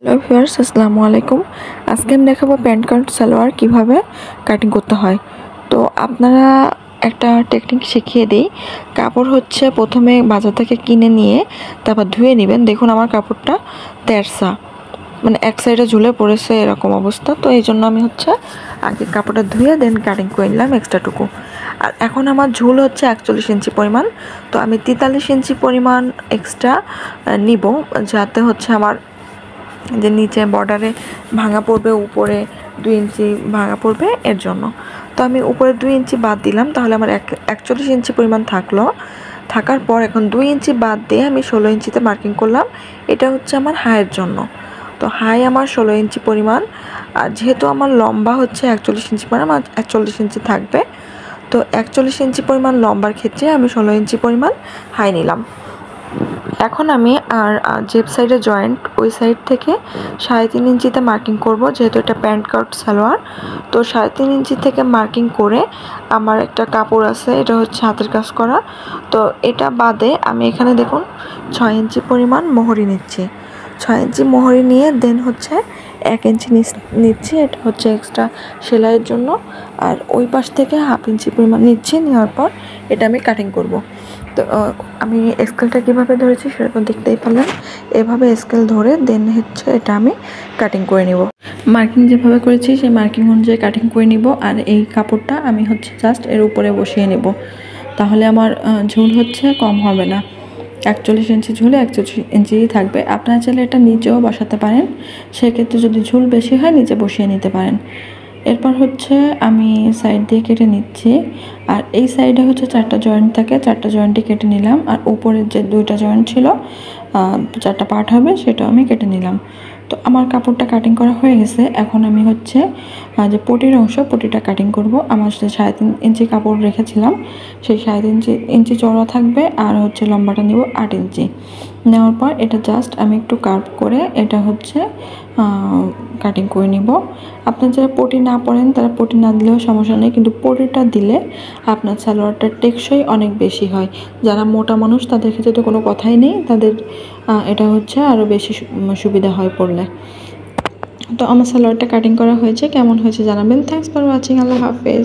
Hello viewers, আসসালামু আলাইকুম। আজকে আমি দেখাবো প্যান্ট কাট সালোয়ার কিভাবে কাটিং করতে হয়। তো আপনারা একটা টেকনিক শিখিয়ে দিই। কাপড় হচ্ছে প্রথমে বাজার থেকে কিনে নিয়ে তারপর ধুয়ে নেবেন। দেখুন আমার কাপড়টা তেরসা, মানে এক সাইডে ঝুলে পড়েছে এরকম অবস্থা। তো এই জন্য আমি হচ্ছে আগে কাপড়টা ধুয়ে দেন কাটিং করে নিলাম এক্সট্রাটুকু। আর এখন আমার ঝুল হচ্ছে 41 ইঞ্চি পরিমাণ। তো আমি 43 ইঞ্চি পরিমাণ এক্সট্রা নিব, যাতে হচ্ছে আমার যে নিচে বর্ডারে ভাঙা পড়বে, উপরে 2 ইঞ্চি ভাঙা পড়বে, এর জন্য। তো আমি উপরে 2 ইঞ্চি বাদ দিলাম, তাহলে আমার 41 ইঞ্চি পরিমাণ থাকলো। থাকার পর এখন 2 ইঞ্চি বাদ দিয়ে আমি 16 ইঞ্চিতে মার্কিং করলাম। এটা হচ্ছে আমার হাইয়ের জন্য। তো হাই আমার 16 ইঞ্চি পরিমাণ, আর যেহেতু আমার লম্বা হচ্ছে 41 ইঞ্চি পরিমাণ, আমার 41 ইঞ্চি থাকবে। তো 41 ইঞ্চি পরিমাণ লম্বার ক্ষেত্রে আমি 16 ইঞ্চি পরিমাণ হাই নিলাম। এখন আমি আর যে সাইডে জয়েন্ট, ওই সাইড থেকে 3.5 ইঞ্চিতে মার্কিং করব, যেহেতু এটা প্যান্ট কাট সালোয়ার। তো 3.5 ইঞ্চি থেকে মার্কিং করে আমার একটা কাপড় আছে, এটা হচ্ছে হাতের কাজ করা। তো এটা বাদে আমি এখানে দেখুন 6 ইঞ্চি পরিমাণ মোহরি নিচ্ছি। 6 ইঞ্চি মোহরি নিয়ে দেন হচ্ছে 1 ইঞ্চি নিচ্ছি, এটা হচ্ছে এক্সট্রা সেলাইয়ের জন্য। আর ওই পাশ থেকে 1/2 ইঞ্চি পরিমাণ নিচ্ছি, নেওয়ার পর এটা আমি কাটিং করব। তো আমি স্কেলটা কীভাবে ধরেছি সেটা তো দেখতেই পারলেন। এভাবে স্কেল ধরে দেন হচ্ছে এটা আমি কাটিং করে নিব। মার্কিং যেভাবে করেছি সেই মার্কিং অনুযায়ী কাটিং করে নিব। আর এই কাপড়টা আমি হচ্ছে জাস্ট এর উপরে বসিয়ে নেব, তাহলে আমার ঝুল হচ্ছে কম হবে না। 41 ইঞ্চি ঝুলে 41 ইঞ্চিই থাকবে। আপনারা চাইলে এটা নিচেও বসাতে পারেন, সেক্ষেত্রে যদি ঝুল বেশি হয় নিচে বসিয়ে নিতে পারেন। এরপর হচ্ছে আমি সাইড দিয়ে কেটে নিচ্ছি। আর এই সাইডে হচ্ছে 4টা জয়েন্ট থাকে, 4টা জয়েন্টই কেটে নিলাম। আর উপরের যে 2টা জয়েন্ট ছিল, 4টা পার্ট হবে, সেটাও আমি কেটে নিলাম। তো আমার কাপড়টা কাটিং করা হয়ে গেছে। এখন আমি হচ্ছে যে পটির অংশ, পটিটা কাটিং করব। আমার যে 3.5 ইঞ্চি কাপড় রেখেছিলাম, সেই 3.5 ইঞ্চি চওড়া থাকবে। আর হচ্ছে লম্বাটা নিব 8 ইঞ্চি। নেওয়ার পর এটা জাস্ট আমি একটু কার্ভ করে এটা হচ্ছে কাটিং করে নিব। আপনার যারা পটি না পরেন তারা পটি না দিলেও সমস্যা নেই, কিন্তু পটিটা দিলে আপনার সালোয়ারটার টেকসই অনেক বেশি হয়। যারা মোটা মানুষ তাদের ক্ষেত্রে তো কোনো কথাই নেই, তাদের এটা হচ্ছে আরও বেশি সুবিধা হয় পড়লে। তো আমার সালোয়ারটা কাটিং করা হয়েছে, কেমন হয়েছে জানাবেন। Thanks for watching. আল্লাহ হাফেজ।